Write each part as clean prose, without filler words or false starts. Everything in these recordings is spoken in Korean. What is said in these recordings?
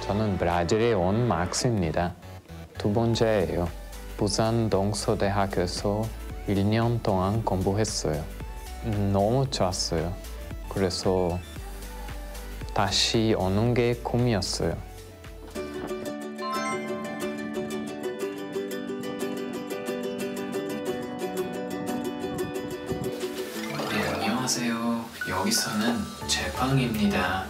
저는 브라질에 온 막스입니다. 두 번째예요. 부산 동서대학교에서 1년 동안 공부했어요. 너무 좋았어요. 그래서 다시 오는 게 꿈이었어요. 네, 안녕하세요. 여기서는 제 방입니다.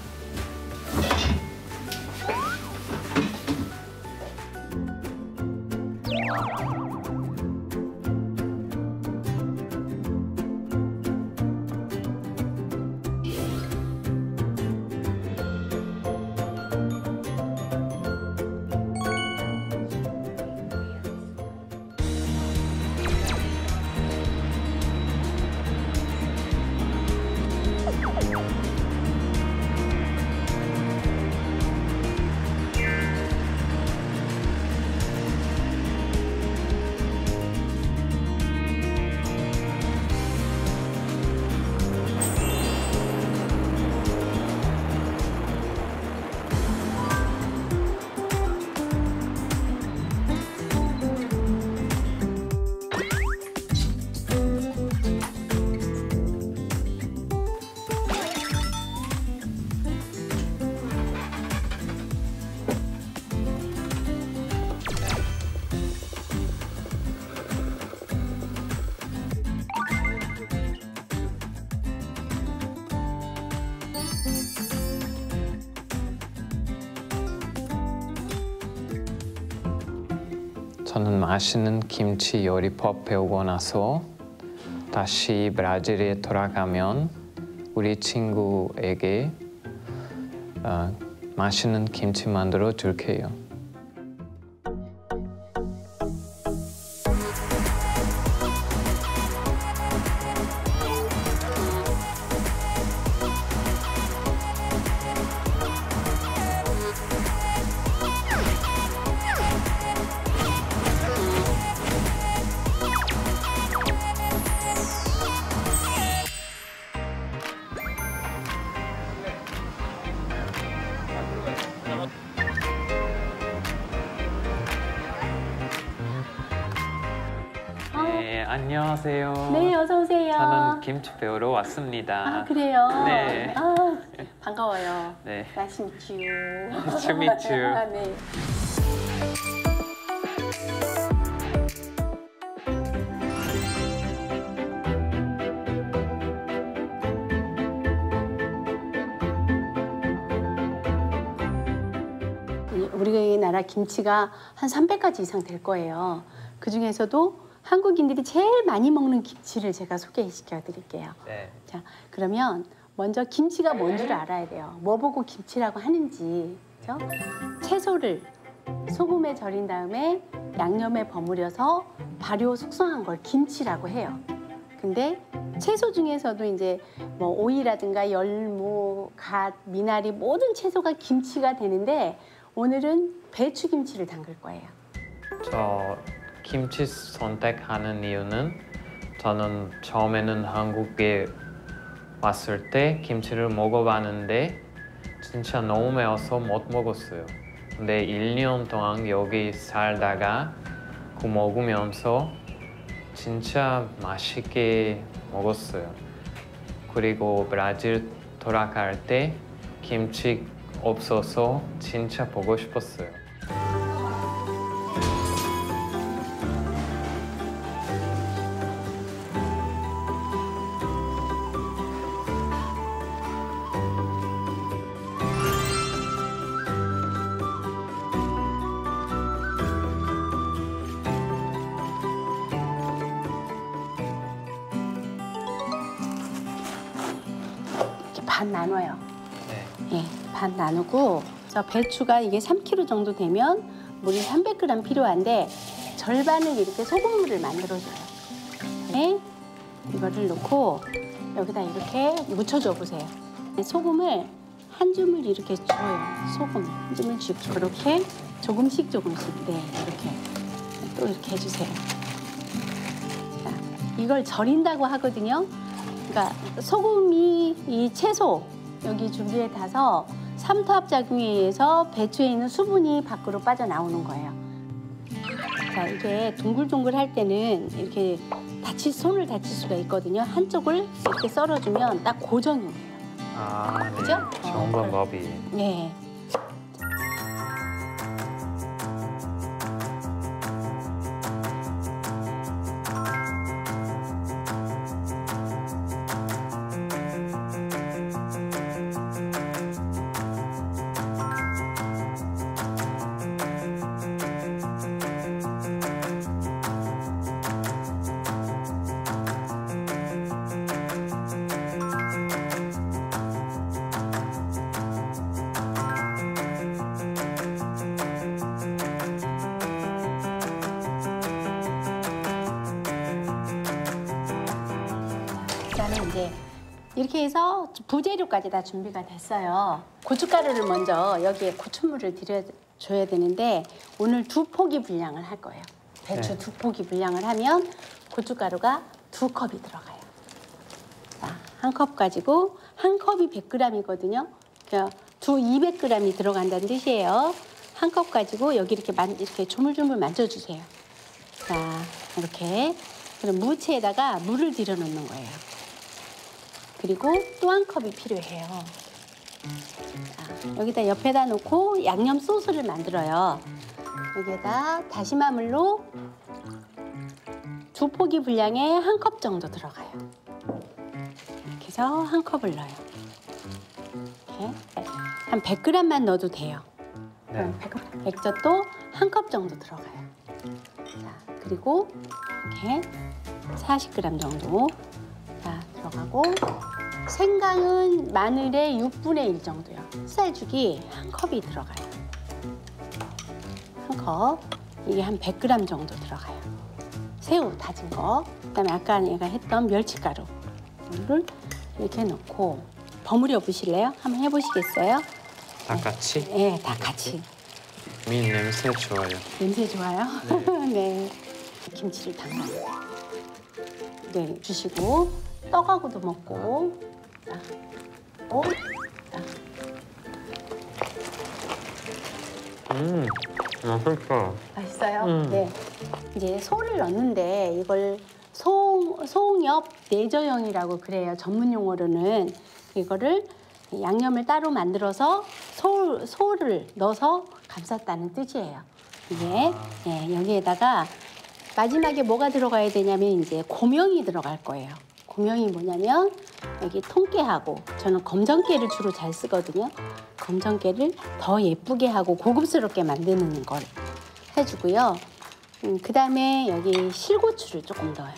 저는 맛있는 김치 요리법 배우고 나서 다시 브라질에 돌아가면 우리 친구에게 맛있는 김치 만들어 줄게요. 네, 안녕하세요. 네, 어서 오세요. 저는 김치 배우러 왔습니다. 아, 그래요? 네. 아, 반가워요. 네. Nice to meet you. Nice to meet you. 아, 네. 우리나라 김치가 한 300가지 이상 될 거예요. 그 중에서도 한국인들이 제일 많이 먹는 김치를 제가 소개시켜 드릴게요. 네. 자, 그러면 먼저 김치가 뭔 줄 알아야 돼요. 뭐 보고 김치라고 하는지. 그렇죠? 채소를 소금에 절인 다음에 양념에 버무려서 발효 숙성한 걸 김치라고 해요. 근데 채소 중에서도 이제 뭐 오이라든가 열무, 갓, 미나리 모든 채소가 김치가 되는데 오늘은 배추김치를 담글 거예요. 저 김치 선택하는 이유는 저는 처음에는 한국에 왔을 때 김치를 먹어봤는데 진짜 너무 매워서 못 먹었어요. 근데 1년 동안 여기 살다가 그 먹으면서 진짜 맛있게 먹었어요. 그리고 브라질 돌아갈 때 김치 없어서 진짜 보고 싶었어요. 반 나눠요. 네. 예, 반 나누고 저 배추가 이게 3kg 정도 되면 물이 300g 필요한데 절반을 이렇게 소금물을 만들어줘요. 네, 이거를 넣고 여기다 이렇게 묻혀줘 보세요. 소금을 한 줌을 이렇게 줘요. 소금 한 줌을 주고 그렇게 조금씩 네, 이렇게 또 이렇게 해주세요. 자, 이걸 절인다고 하거든요. 그러니까 소금이 이 채소 여기 준비에 타서 삼투압 작용에 의해서 배추에 있는 수분이 밖으로 빠져나오는 거예요. 자, 이게 동글동글 할 때는 이렇게 손을 다칠 수가 있거든요. 한쪽을 이렇게 썰어주면 딱 고정이 돼요. 아, 네. 그죠? 좋은 방법이. 네. 일단은 이제 이렇게 해서 부재료까지 다 준비가 됐어요. 고춧가루를 먼저 여기에 고춧물을 들여줘야 되는데 오늘 2포기 분량을 할 거예요. 배추 네. 2포기 분량을 하면 고춧가루가 2컵이 들어가요. 자, 1컵 가지고 1컵이 100g이거든요. 그러니까 200g이 들어간다는 뜻이에요. 1컵 가지고 여기 이렇게 조물조물 만져주세요. 자, 이렇게. 그럼 무채에다가 물을 들여 놓는 거예요. 그리고 또 1컵이 필요해요. 자, 여기다 옆에다 놓고 양념 소스를 만들어요. 여기에다 다시마 물로 2포기 분량에 1컵 정도 들어가요. 이렇게 해서 1컵을 넣어요. 이렇게 한 100g만 넣어도 돼요. 네. 액젓도 1컵 정도 들어가요. 자, 그리고 이렇게 40g 정도 자, 들어가고 생강은 마늘의 6분의 1 정도요. 쌀죽이 1컵이 들어가요. 1컵. 이게 한 100g 정도 들어가요. 새우 다진 거. 그다음에 아까 내가 했던 멸치가루를 이렇게 넣고 버무려 보실래요? 한번 해보시겠어요? 다 같이? 네, 다 같이. 미 냄새 좋아요. 냄새 좋아요? 네. 김치를 담가요. 네, 주시고 떡하고도 먹고. 자, 자. 맛있어. 맛있어요? 네. 이제 소를 넣는데 이걸 송엽 내저형이라고 그래요. 전문 용어로는 이거를 양념을 따로 만들어서 소를 넣어서 감쌌다는 뜻이에요. 이게 예, 여기에다가 마지막에 뭐가 들어가야 되냐면 이제 고명이 들어갈 거예요. 고명이 뭐냐면 여기 통깨하고 저는 검정깨를 주로 잘 쓰거든요. 검정깨를 더 예쁘게 하고 고급스럽게 만드는 걸 해주고요. 그다음에 여기 실고추를 조금 넣어요.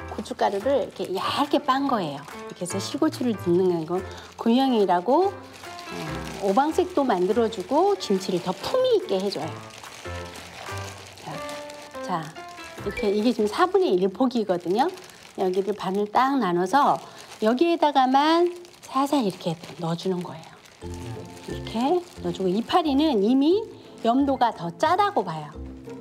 고춧가루를 이렇게 얇게 빤 거예요. 이렇게 해서 실고추를 넣는 거 고명이라고 오방색도 만들어주고 김치를 더 품위 있게 해줘요. 자, 이렇게 이게 지금 4분의 1 포기거든요. 여기를 반을 딱 나눠서 여기에다가만 살살 이렇게 넣어주는 거예요. 이렇게 넣어주고 이파리는 이미 염도가 더 짜다고 봐요.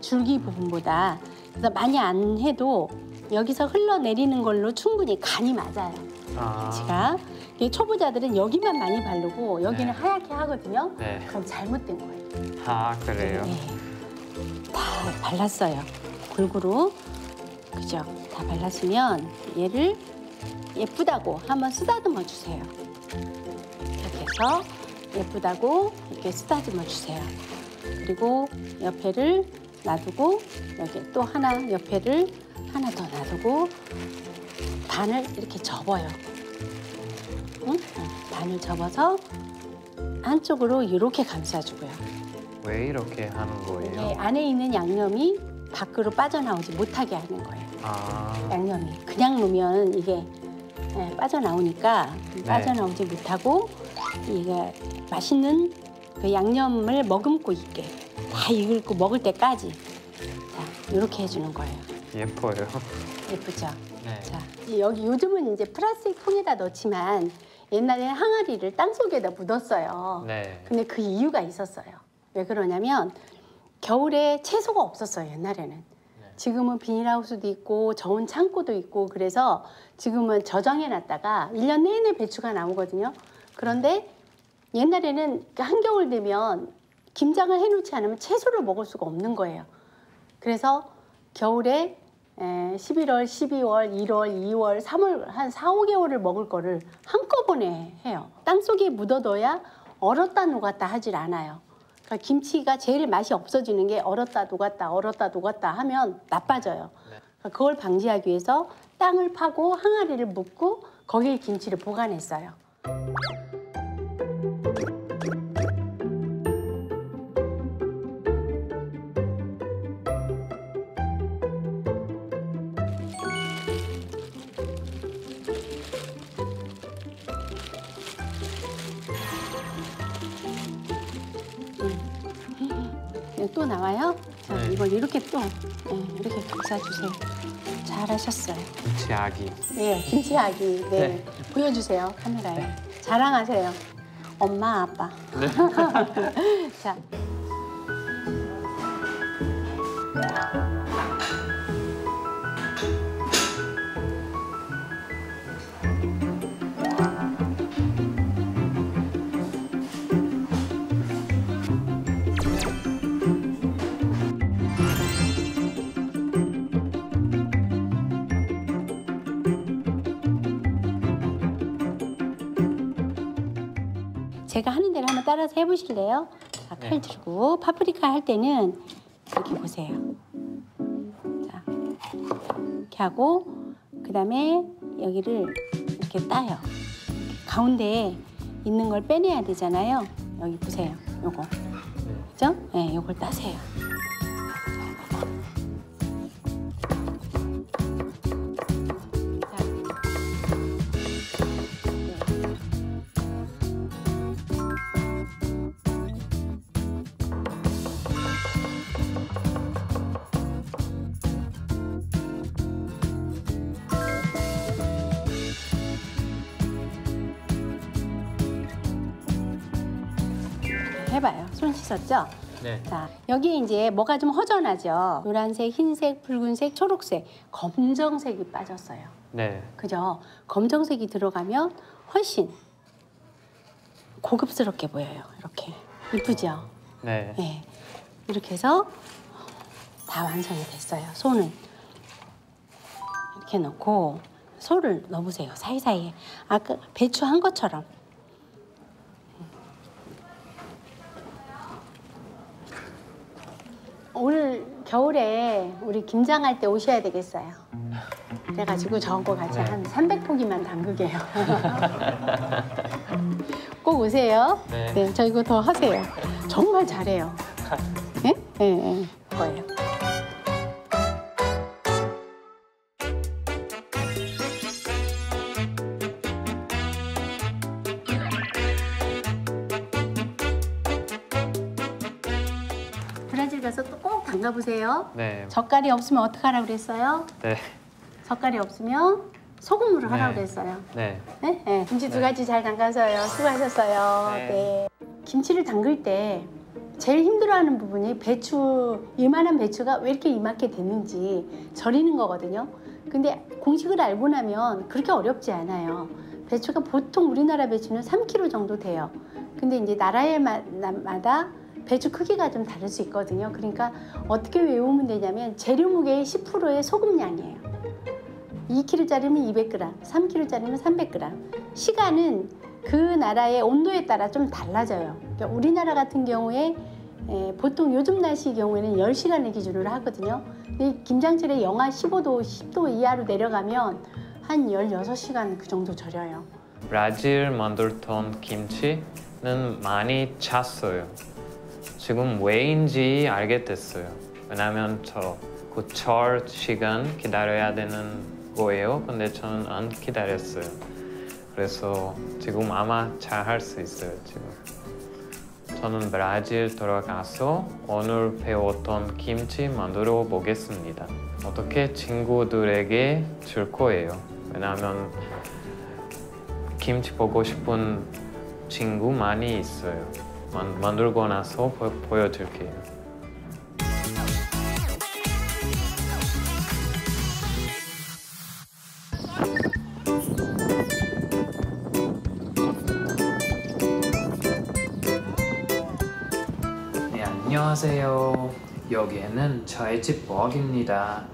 줄기 부분보다. 그래서 많이 안 해도 여기서 흘러내리는 걸로 충분히 간이 맞아요. 김치가. 초보자들은 여기만 많이 바르고 여기는 네. 하얗게 하거든요. 네. 그럼 잘못된 거예요. 아, 그래요? 네. 다 발랐어요. 골고루. 그죠? 다 발랐으면 얘를 예쁘다고 한번 쓰다듬어 주세요. 이렇게 해서 예쁘다고 이렇게 쓰다듬어 주세요. 그리고 옆에를 놔두고 여기 또 하나 옆에를 하나 더 놔두고 반을 이렇게 접어요. 응? 반을 접어서 한쪽으로 이렇게 감싸주고요. 왜 이렇게 하는 이게 거예요? 안에 있는 양념이 밖으로 빠져나오지 못하게 하는 거예요. 아, 양념이 그냥 놓으면 이게 빠져나오니까 빠져나오지 못하고 이게 맛있는 그 양념을 머금고 있게 다 익고 먹을 때까지 자 이렇게 해주는 거예요. 예뻐요. 예쁘죠? 네. 자 여기 요즘은 이제 플라스틱 통에다 넣지만 옛날에는 항아리를 땅 속에다 묻었어요. 네. 근데 그 이유가 있었어요. 왜 그러냐면 겨울에 채소가 없었어요, 옛날에는. 지금은 비닐하우스도 있고 저온 창고도 있고 그래서 지금은 저장해 놨다가 1년 내내 배추가 나오거든요. 그런데 옛날에는 한겨울 되면 김장을 해놓지 않으면 채소를 먹을 수가 없는 거예요. 그래서 겨울에 11월, 12월, 1월, 2월, 3월 한 4, 5개월을 먹을 거를 한꺼번에 해요. 땅속에 묻어둬야 얼었다 녹았다 하질 않아요. 그러니까 김치가 제일 맛이 없어지는 게 얼었다 녹았다 얼었다 녹았다 하면 나빠져요. 그러니까 그걸 방지하기 위해서 땅을 파고 항아리를 묻고 거기에 김치를 보관했어요. 또 나와요? 자, 네. 이걸 이렇게 또 이렇게 감싸주세요. 잘하셨어요. 김치아기. 네, 김치아기. 네. 네. 보여주세요, 카메라에. 자랑하세요. 엄마, 아빠. 네. 자. 제가 하는 대로 한번 따라서 해보실래요? 자, 칼 네. 들고 파프리카 할 때는 이렇게 보세요. 자, 이렇게 하고 그다음에 여기를 이렇게 따요. 가운데에 있는 걸 빼내야 되잖아요. 여기 보세요. 요거. 그죠? 네, 요걸 따세요. 해봐요. 손 씻었죠? 네. 자, 여기 이제 뭐가 좀 허전하죠? 노란색, 흰색, 붉은색, 초록색, 검정색이 빠졌어요. 네. 그죠? 검정색이 들어가면 훨씬 고급스럽게 보여요. 이렇게. 이쁘죠? 네. 네. 이렇게 해서 다 완성이 됐어요. 손은 이렇게 넣고 소를 넣어보세요. 사이사이에. 아까 배추 한 것처럼. 올 겨울에 우리 김장할 때 오셔야 되겠어요. 그래가지고 저거 같이 한 300포기만 담그게요. 꼭 오세요. 네. 네, 저 이거 더 하세요. 정말 잘해요. 예? 예, 예. 거예요. 브라질 가서 또 꼭 담가보세요. 네. 젓갈이 없으면 어떡하라고 그랬어요? 네. 젓갈이 없으면 소금으로 하라고 네. 그랬어요. 네. 네? 네. 김치 두 네. 가지 잘 담가서요. 수고하셨어요. 네. 네. 김치를 담글 때 제일 힘들어하는 부분이 배추, 이만한 배추가 왜 이렇게 이만게 됐는지 절이는 거거든요. 근데 공식을 알고 나면 그렇게 어렵지 않아요. 배추가 보통 우리나라 배추는 3kg 정도 돼요. 근데 이제 나라마다 배추 크기가 좀 다를 수 있거든요. 그러니까 어떻게 외우면 되냐면 재료 무게의 10%의 소금량이에요. 2kg짜리면 200g, 3kg짜리면 300g. 시간은 그 나라의 온도에 따라 좀 달라져요. 그러니까 우리나라 같은 경우에 보통 요즘 날씨 경우에는 10시간을 기준으로 하거든요. 근데 김장철에 영하 15도, 10도 이하로 내려가면 한 16시간 그 정도 절여요. 브라질 만들던 김치는 많이 찼어요. 지금 왜인지 알게 됐어요. 왜냐면 그 절 시간 기다려야 되는 거예요. 근데 저는 안 기다렸어요. 그래서 지금 아마 잘 할 수 있어요. 지금. 저는 브라질 들어가서 오늘 배웠던 김치 만들어 보겠습니다. 어떻게 친구들에게 줄 거예요. 왜냐면 김치 보고 싶은 친구 많이 있어요. 만들고 나서 보여줄게요. 안녕하세요. 여기는 저의 집 부엌입니다.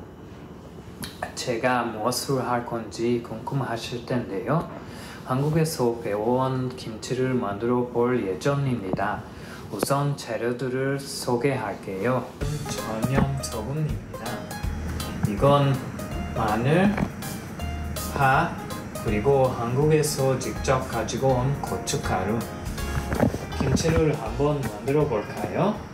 제가 무엇을 할 건지 궁금하실 텐데요. 한국에서 배워온 김치를 만들어 볼 예정입니다. 우선 재료들을 소개할게요. 전용 소금입니다. 이건 마늘, 파, 그리고 한국에서 직접 가지고 온 고춧가루. 김치를 한번 만들어 볼까요?